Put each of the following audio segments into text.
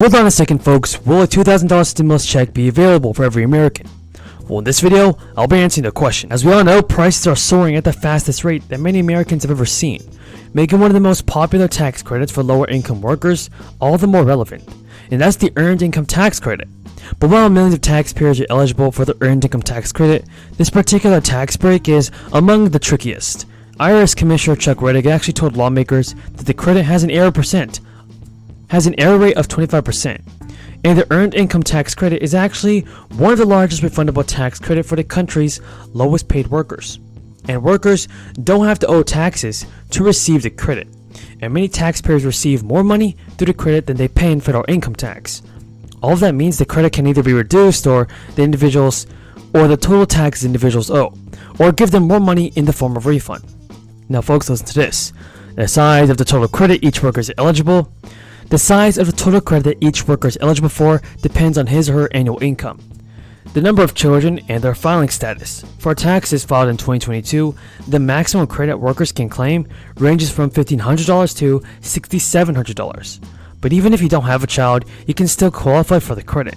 Hold on a second, folks. Will a $2,000 stimulus check be available for every American? Well, in this video, I'll be answering the question. As we all know, prices are soaring at the fastest rate that many Americans have ever seen, making one of the most popular tax credits for lower income workers all the more relevant, and that's the Earned Income Tax Credit. But while millions of taxpayers are eligible for the Earned Income Tax Credit, this particular tax break is among the trickiest. IRS Commissioner Chuck Reddick actually told lawmakers that the credit has an error rate of 25%, and the Earned Income Tax Credit is actually one of the largest refundable tax credit for the country's lowest paid workers. And workers don't have to owe taxes to receive the credit, and many taxpayers receive more money through the credit than they pay in federal income tax. All of that means the credit can either be reduced or the total taxes individuals owe, or give them more money in the form of refund. Now folks, listen to this. The size of the total credit each worker is eligible for depends on his or her annual income, the number of children, and their filing status. For taxes filed in 2022, the maximum credit workers can claim ranges from $1,500 to $6,700. But even if you don't have a child, you can still qualify for the credit.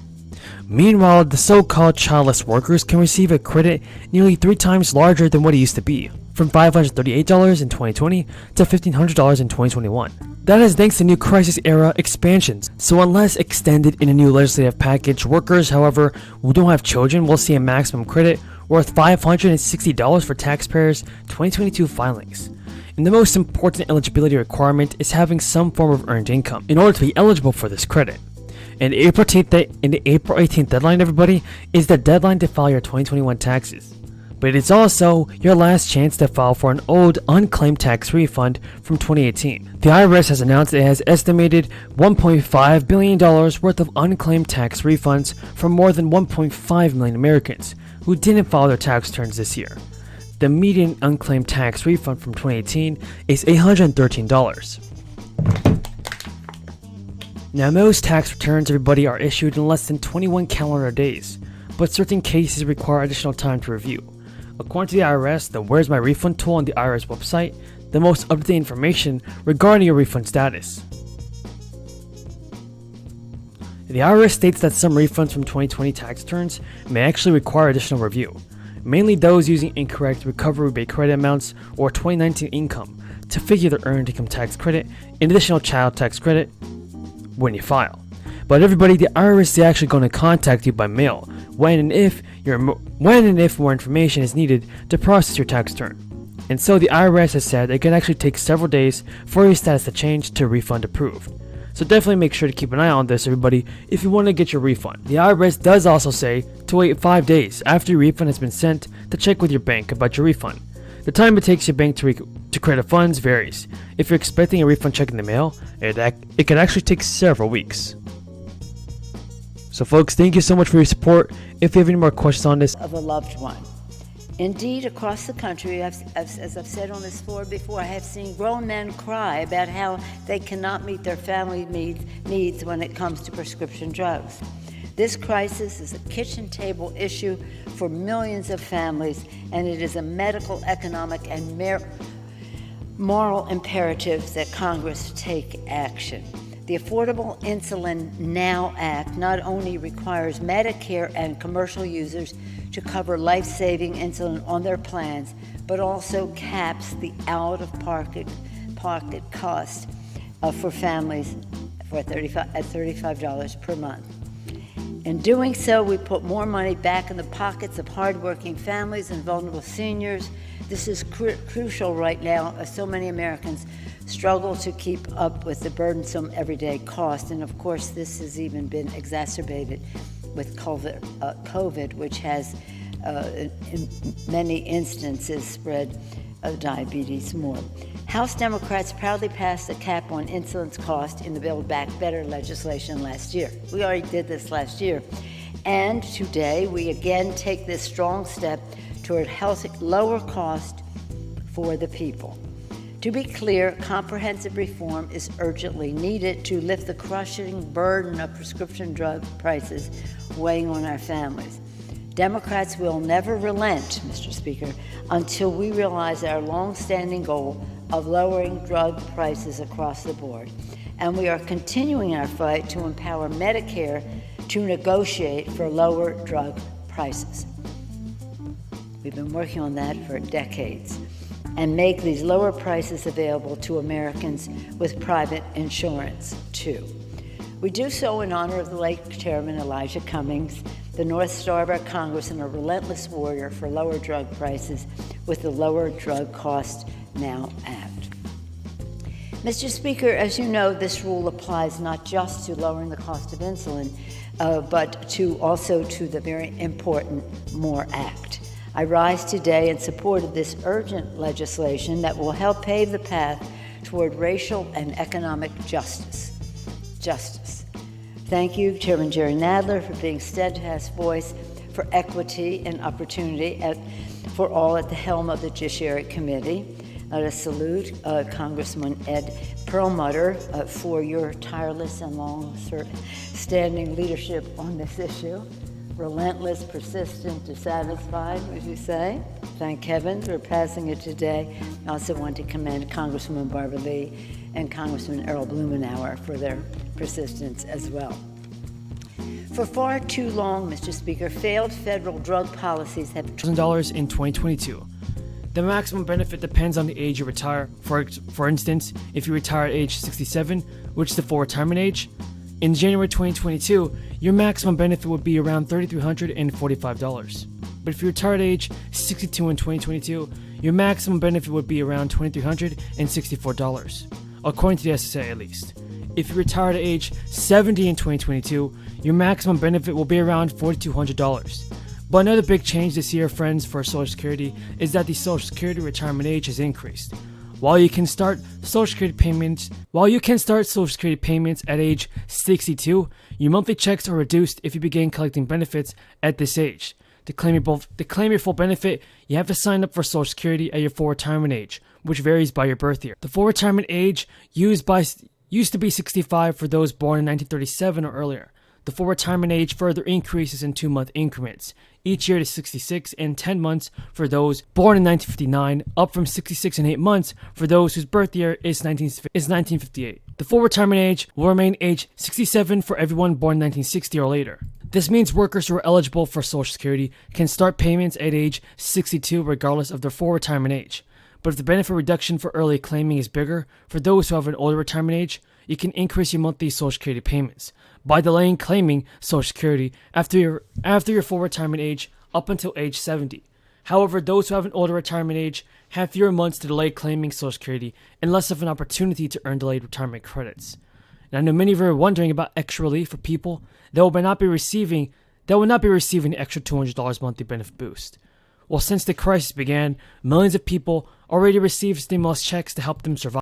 Meanwhile, the so-called childless workers can receive a credit nearly 3 times larger than what it used to be, from $538 in 2020 to $1,500 in 2021. That is thanks to new crisis era expansions. So unless extended in a new legislative package, workers, however, who don't have children will see a maximum credit worth $560 for taxpayers' 2022 filings. And the most important eligibility requirement is having some form of earned income in order to be eligible for this credit. And the April 18th deadline, everybody, is the deadline to file your 2021 taxes. But it's also your last chance to file for an old unclaimed tax refund from 2018. The IRS has announced it has estimated $1.5 billion worth of unclaimed tax refunds from more than 1.5 million Americans who didn't file their tax returns this year. The median unclaimed tax refund from 2018 is $813. Now, most tax returns, everybody, are issued in less than 21 calendar days, but certain cases require additional time to review. According to the IRS, the Where's My Refund tool on the IRS website, the most up-to-date information regarding your refund status. The IRS states that some refunds from 2020 tax returns may actually require additional review, mainly those using incorrect recovery rebate credit amounts or 2019 income to figure the Earned Income Tax Credit and additional child tax credit when you file. But everybody, the IRS is actually going to contact you by mail when and if more information is needed to process your tax return. And so the IRS has said it can actually take several days for your status to change to refund approved. So definitely make sure to keep an eye on this, everybody, if you want to get your refund. The IRS does also say to wait 5 days after your refund has been sent to check with your bank about your refund. The time it takes your bank to credit funds varies. If you're expecting a refund check in the mail, it can actually take several weeks. So folks, thank you so much for your support. If you have any more questions on this, of a loved one. Indeed, across the country, as I've said on this floor before, I have seen grown men cry about how they cannot meet their family needs when it comes to prescription drugs. This crisis is a kitchen table issue for millions of families, and it is a medical, economic, and moral imperative that Congress take action. The Affordable Insulin Now Act not only requires Medicare and commercial users to cover life-saving insulin on their plans, but also caps the out-of-pocket cost for families at $35 per month. In doing so, we put more money back in the pockets of hardworking families and vulnerable seniors. This is crucial right now, as so many Americans struggle to keep up with the burdensome everyday cost. And of course, this has even been exacerbated with COVID, which has, in many instances, spread diabetes more. House Democrats proudly passed a cap on insulin's cost in the Build Back Better legislation last year. We already did this last year. And today, we again take this strong step toward healthy, lower cost for the people. To be clear, comprehensive reform is urgently needed to lift the crushing burden of prescription drug prices weighing on our families. Democrats will never relent, Mr. Speaker, until we realize our long-standing goal of lowering drug prices across the board. and we are continuing our fight to empower Medicare to negotiate for lower drug prices. We've been working on that for decades, and make these lower prices available to Americans with private insurance, too. We do so in honor of the late Chairman Elijah Cummings, the North Star of our Congress, and a relentless warrior for lower drug prices with the Lower Drug Cost Now Act. Mr. Speaker, as you know, this rule applies not just to lowering the cost of insulin, but also to the very important MORE Act. I rise today in support of this urgent legislation that will help pave the path toward racial and economic justice. Thank you, Chairman Jerry Nadler, for being steadfast voice for equity and opportunity for all at the helm of the Judiciary Committee. Let us salute Congressman Ed Perlmutter for your tireless and long-standing leadership on this issue. Relentless, persistent, dissatisfied, would you say? Thank heaven for passing it today. I also want to commend Congresswoman Barbara Lee and Congressman Earl Blumenauer for their persistence as well. For far too long, Mr. Speaker, failed federal drug policies have $1,000 in 2022. The maximum benefit depends on the age you retire. For instance, if you retire at age 67, which is the full retirement age, in January 2022, your maximum benefit would be around $3,345. But if you retire at age 62 in 2022, your maximum benefit would be around $2,364, according to the SSI at least. If you retire at age 70 in 2022, your maximum benefit will be around $4,200. But another big change this year, friends, for Social Security is that the Social Security retirement age has increased. While you can start Social Security payments at age 62, your monthly checks are reduced if you begin collecting benefits at this age. To claim your full benefit, you have to sign up for Social Security at your full retirement age, which varies by your birth year. The full retirement age used to be 65 for those born in 1937 or earlier. The full retirement age further increases in 2-month increments, each year to 66 and 10 months for those born in 1959, up from 66 and 8 months for those whose birth year is 1958. The full retirement age will remain age 67 for everyone born in 1960 or later. This means workers who are eligible for Social Security can start payments at age 62 regardless of their full retirement age. But if the benefit reduction for early claiming is bigger, for those who have an older retirement age, you can increase your monthly Social Security payments by delaying claiming Social Security after your full retirement age up until age 70. However, those who have an older retirement age have fewer months to delay claiming Social Security and less of an opportunity to earn delayed retirement credits. And I know many of you are wondering about extra relief for people that will not be receiving the extra $200 monthly benefit boost. Well, since the crisis began, millions of people already received stimulus checks to help them survive.